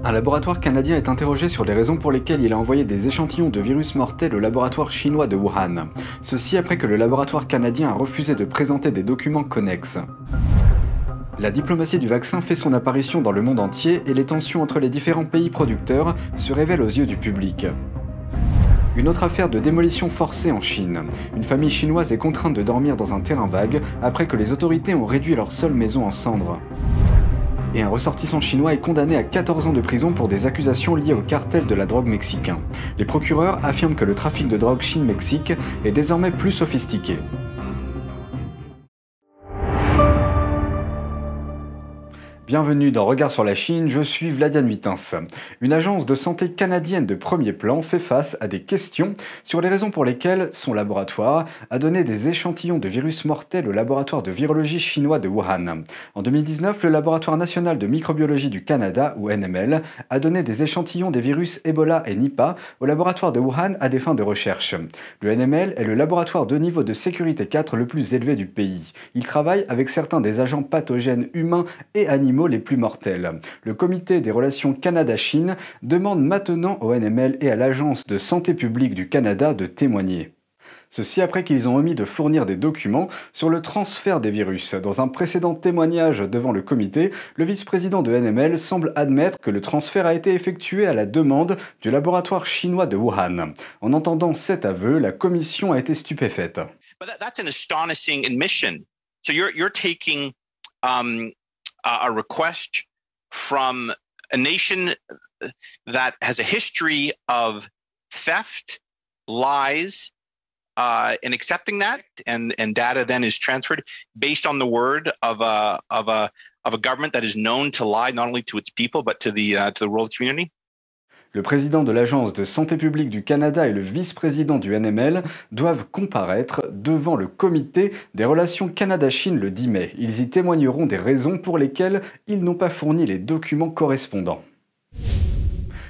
Un laboratoire canadien est interrogé sur les raisons pour lesquelles il a envoyé des échantillons de virus mortels au laboratoire chinois de Wuhan. Ceci après que le laboratoire canadien a refusé de présenter des documents connexes. La diplomatie du vaccin fait son apparition dans le monde entier et les tensions entre les différents pays producteurs se révèlent aux yeux du public. Une autre affaire de démolition forcée en Chine. Une famille chinoise est contrainte de dormir dans un terrain vague après que les autorités ont réduit leur seule maison en cendres. Et un ressortissant chinois est condamné à 14 ans de prison pour des accusations liées au cartel de la drogue mexicain. Les procureurs affirment que le trafic de drogue Chine-Mexique est désormais plus sophistiqué. Bienvenue dans Regard sur la Chine, je suis Vladian Huitens. Une agence de santé canadienne de premier plan fait face à des questions sur les raisons pour lesquelles son laboratoire a donné des échantillons de virus mortels au laboratoire de virologie chinois de Wuhan. En 2019, le laboratoire national de microbiologie du Canada, ou NML, a donné des échantillons des virus Ebola et Nipah au laboratoire de Wuhan à des fins de recherche. Le NML est le laboratoire de niveau de sécurité 4 le plus élevé du pays. Il travaille avec certains des agents pathogènes humains et animaux les plus mortels. Le comité des relations Canada-Chine demande maintenant au NML et à l'Agence de santé publique du Canada de témoigner. Ceci après qu'ils ont omis de fournir des documents sur le transfert des virus. Dans un précédent témoignage devant le comité, le vice-président de NML semble admettre que le transfert a été effectué à la demande du laboratoire chinois de Wuhan. En entendant cet aveu, la commission a été stupéfaite. That's an astonishing admission. So you're taking a request from a nation that has a history of theft, lies, and accepting that, and data then is transferred based on the word of a government that is known to lie not only to its people but to the world community. Le président de l'Agence de santé publique du Canada et le vice-président du NML doivent comparaître devant le comité des relations Canada-Chine le 10 mai. Ils y témoigneront des raisons pour lesquelles ils n'ont pas fourni les documents correspondants.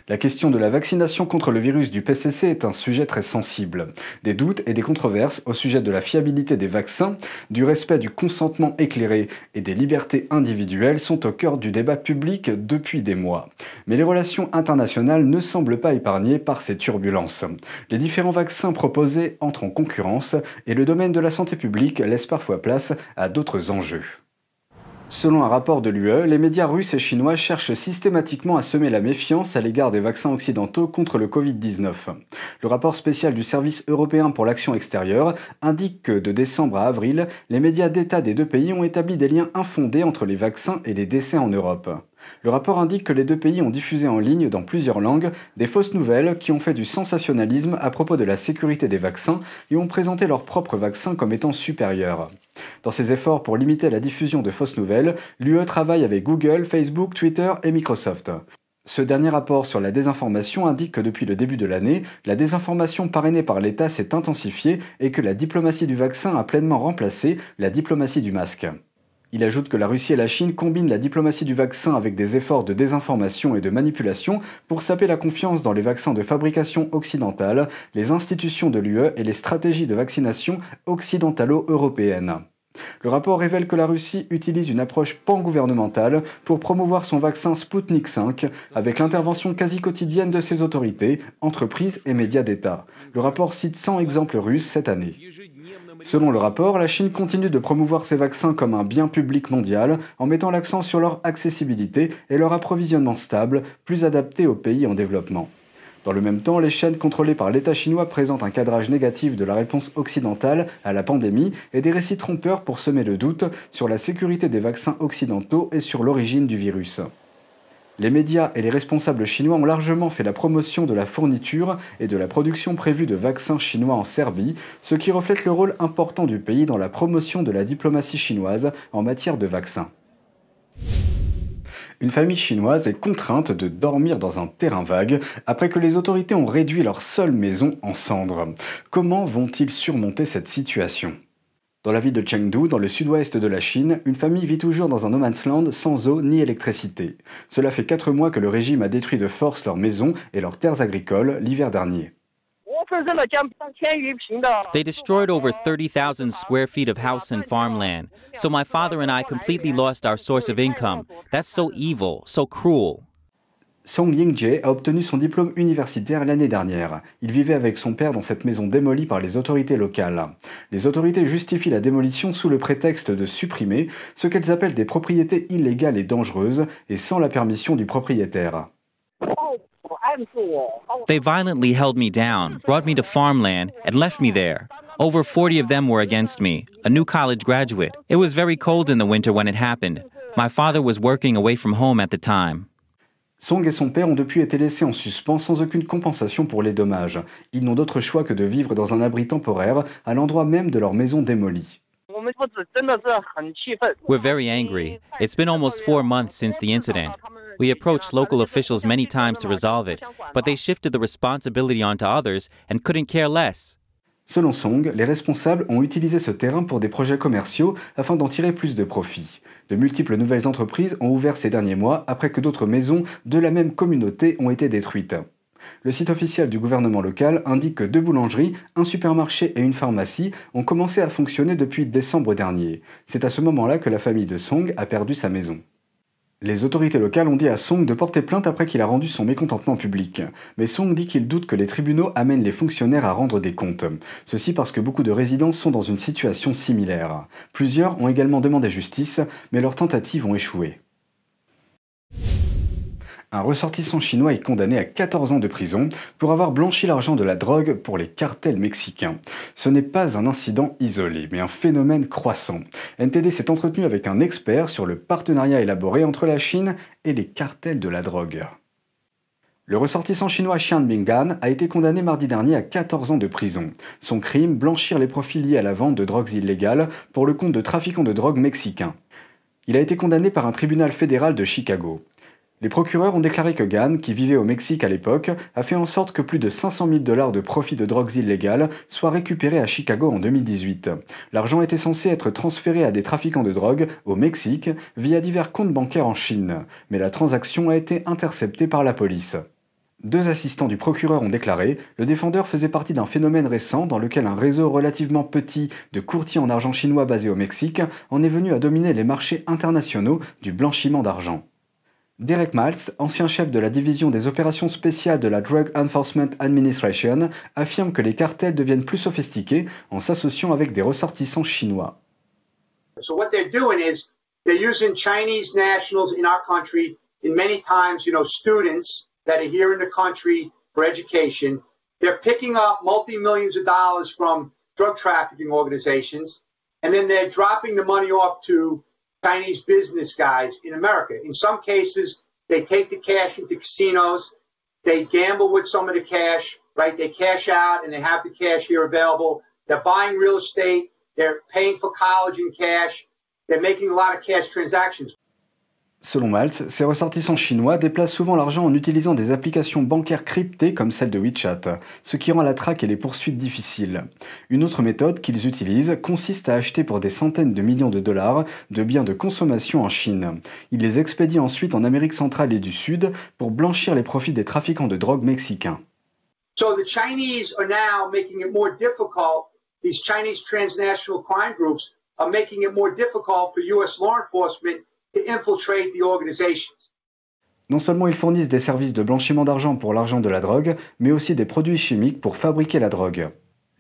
La question de la vaccination contre le virus du PCC est un sujet très sensible. Des doutes et des controverses au sujet de la fiabilité des vaccins, du respect du consentement éclairé et des libertés individuelles sont au cœur du débat public depuis des mois. Mais les relations internationales ne semblent pas épargnées par ces turbulences. Les différents vaccins proposés entrent en concurrence et le domaine de la santé publique laisse parfois place à d'autres enjeux. Selon un rapport de l'UE, les médias russes et chinois cherchent systématiquement à semer la méfiance à l'égard des vaccins occidentaux contre le Covid-19. Le rapport spécial du Service européen pour l'action extérieure indique que de décembre à avril, les médias d'État des deux pays ont établi des liens infondés entre les vaccins et les décès en Europe. Le rapport indique que les deux pays ont diffusé en ligne dans plusieurs langues des fausses nouvelles qui ont fait du sensationnalisme à propos de la sécurité des vaccins et ont présenté leurs propres vaccins comme étant supérieurs. Dans ses efforts pour limiter la diffusion de fausses nouvelles, l'UE travaille avec Google, Facebook, Twitter et Microsoft. Ce dernier rapport sur la désinformation indique que depuis le début de l'année, la désinformation parrainée par l'État s'est intensifiée et que la diplomatie du vaccin a pleinement remplacé la diplomatie du masque. Il ajoute que la Russie et la Chine combinent la diplomatie du vaccin avec des efforts de désinformation et de manipulation pour saper la confiance dans les vaccins de fabrication occidentale, les institutions de l'UE et les stratégies de vaccination occidentalo-européennes. Le rapport révèle que la Russie utilise une approche pan-gouvernementale pour promouvoir son vaccin Sputnik V avec l'intervention quasi quotidienne de ses autorités, entreprises et médias d'État. Le rapport cite 100 exemples russes cette année. Selon le rapport, la Chine continue de promouvoir ses vaccins comme un bien public mondial en mettant l'accent sur leur accessibilité et leur approvisionnement stable, plus adapté aux pays en développement. Dans le même temps, les chaînes contrôlées par l'État chinois présentent un cadrage négatif de la réponse occidentale à la pandémie et des récits trompeurs pour semer le doute sur la sécurité des vaccins occidentaux et sur l'origine du virus. Les médias et les responsables chinois ont largement fait la promotion de la fourniture et de la production prévue de vaccins chinois en Serbie, ce qui reflète le rôle important du pays dans la promotion de la diplomatie chinoise en matière de vaccins. Une famille chinoise est contrainte de dormir dans un terrain vague après que les autorités ont réduit leur seule maison en cendres. Comment vont-ils surmonter cette situation ? Dans la ville de Chengdu, dans le sud-ouest de la Chine, une famille vit toujours dans un no man's land sans eau ni électricité. Cela fait 4 mois que le régime a détruit de force leurs maisons et leurs terres agricoles l'hiver dernier. They destroyed over 30,000 square feet of house and farmland, so my father and I completely lost our source of income. That's so evil, so cruel. Song Ying-jae a obtenu son diplôme universitaire l'année dernière. Il vivait avec son père dans cette maison démolie par les autorités locales. Les autorités justifient la démolition sous le prétexte de supprimer ce qu'elles appellent des propriétés illégales et dangereuses et sans la permission du propriétaire. They violently held me down, brought me to farmland, and left me there. Over 40 of them were against me, a new college graduate. It was very cold in the winter when it happened. My father was working away from home at the time. Song et son père ont depuis été laissés en suspens sans aucune compensation pour les dommages. Ils n'ont d'autre choix que de vivre dans un abri temporaire à l'endroit même de leur maison démolie. We're very angry. It's been almost 4 months since the incident. We approached local officials many times to resolve it, but they shifted the responsibility onto others and couldn't care less. Selon Song, les responsables ont utilisé ce terrain pour des projets commerciaux afin d'en tirer plus de profit. De multiples nouvelles entreprises ont ouvert ces derniers mois après que d'autres maisons de la même communauté ont été détruites. Le site officiel du gouvernement local indique que 2 boulangeries, un supermarché et une pharmacie ont commencé à fonctionner depuis décembre dernier. C'est à ce moment-là que la famille de Song a perdu sa maison. Les autorités locales ont dit à Song de porter plainte après qu'il a rendu son mécontentement public. Mais Song dit qu'il doute que les tribunaux amènent les fonctionnaires à rendre des comptes. Ceci parce que beaucoup de résidents sont dans une situation similaire. Plusieurs ont également demandé justice, mais leurs tentatives ont échoué. Un ressortissant chinois est condamné à 14 ans de prison pour avoir blanchi l'argent de la drogue pour les cartels mexicains. Ce n'est pas un incident isolé, mais un phénomène croissant. NTD s'est entretenu avec un expert sur le partenariat élaboré entre la Chine et les cartels de la drogue. Le ressortissant chinois Xian Binggan a été condamné mardi dernier à 14 ans de prison. Son crime, blanchir les profits liés à la vente de drogues illégales pour le compte de trafiquants de drogue mexicains. Il a été condamné par un tribunal fédéral de Chicago. Les procureurs ont déclaré que Gan, qui vivait au Mexique à l'époque, a fait en sorte que plus de 500 000 $ de profit de drogues illégales soient récupérés à Chicago en 2018. L'argent était censé être transféré à des trafiquants de drogue au Mexique via divers comptes bancaires en Chine, mais la transaction a été interceptée par la police. 2 assistants du procureur ont déclaré « Le défendeur faisait partie d'un phénomène récent dans lequel un réseau relativement petit de courtiers en argent chinois basé au Mexique en est venu à dominer les marchés internationaux du blanchiment d'argent. » Derek Maltz, ancien chef de la division des opérations spéciales de la Drug Enforcement Administration, affirme que les cartels deviennent plus sophistiqués en s'associant avec des ressortissants chinois. So what they're doing is they're using Chinese nationals in our country, in many times, students that are here in the country for education. They're picking up multi-millions of dollars from drug trafficking organizations, and then they're dropping the money off to Chinese business guys in America. In some cases, they take the cash into casinos, they gamble with some of the cash, right? They cash out and they have the cash here available. They're buying real estate, they're paying for college in cash, they're making a lot of cash transactions. Selon Maltz, ces ressortissants chinois déplacent souvent l'argent en utilisant des applications bancaires cryptées comme celle de WeChat, ce qui rend la traque et les poursuites difficiles. Une autre méthode qu'ils utilisent consiste à acheter pour des centaines de millions de dollars de biens de consommation en Chine. Ils les expédient ensuite en Amérique centrale et du Sud pour blanchir les profits des trafiquants de drogue mexicains. So the Chinese are now making it more difficult. These Chinese transnational crime groups are making it more difficult for U.S. law enforcement to infiltrate the organizations. Non seulement ils fournissent des services de blanchiment d'argent pour l'argent de la drogue, mais aussi des produits chimiques pour fabriquer la drogue.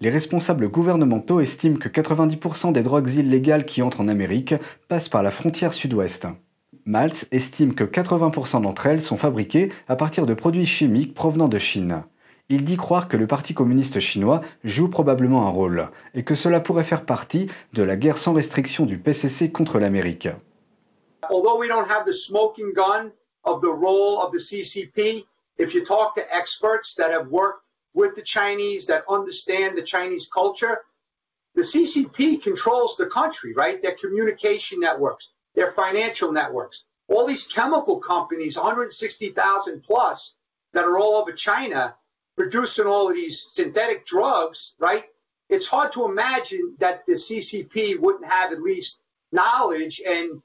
Les responsables gouvernementaux estiment que 90% des drogues illégales qui entrent en Amérique passent par la frontière sud-ouest. Maltz estime que 80% d'entre elles sont fabriquées à partir de produits chimiques provenant de Chine. Il dit croire que le Parti communiste chinois joue probablement un rôle, et que cela pourrait faire partie de la guerre sans restriction du PCC contre l'Amérique. Although we don't have the smoking gun of the role of the CCP, if you talk to experts that have worked with the Chinese, that understand the Chinese culture, the CCP controls the country, right? Their communication networks, their financial networks. All these chemical companies, 160,000 plus, that are all over China, producing all of these synthetic drugs, right? It's hard to imagine that the CCP wouldn't have at least knowledge and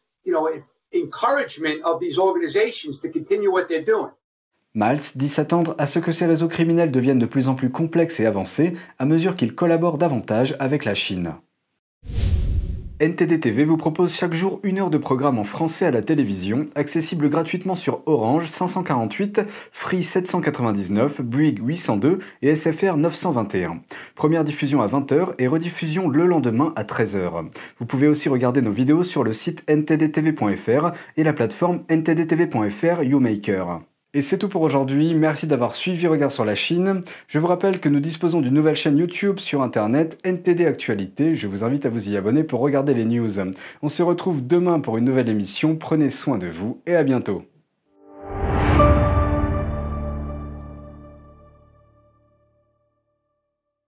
encouragement of these organizations to continue what they're doing. Maltz dit s'attendre à ce que ces réseaux criminels deviennent de plus en plus complexes et avancés à mesure qu'ils collaborent davantage avec la Chine. NTD TV vous propose chaque jour 1 heure de programme en français à la télévision, accessible gratuitement sur Orange 548, Free 799, Bouygues 802 et SFR 921. Première diffusion à 20h et rediffusion le lendemain à 13h. Vous pouvez aussi regarder nos vidéos sur le site ntdtv.fr et la plateforme ntdtv.fr YouMaker. Et c'est tout pour aujourd'hui, merci d'avoir suivi Regard sur la Chine. Je vous rappelle que nous disposons d'une nouvelle chaîne YouTube sur internet, NTD Actualité, je vous invite à vous y abonner pour regarder les news. On se retrouve demain pour une nouvelle émission, prenez soin de vous et à bientôt.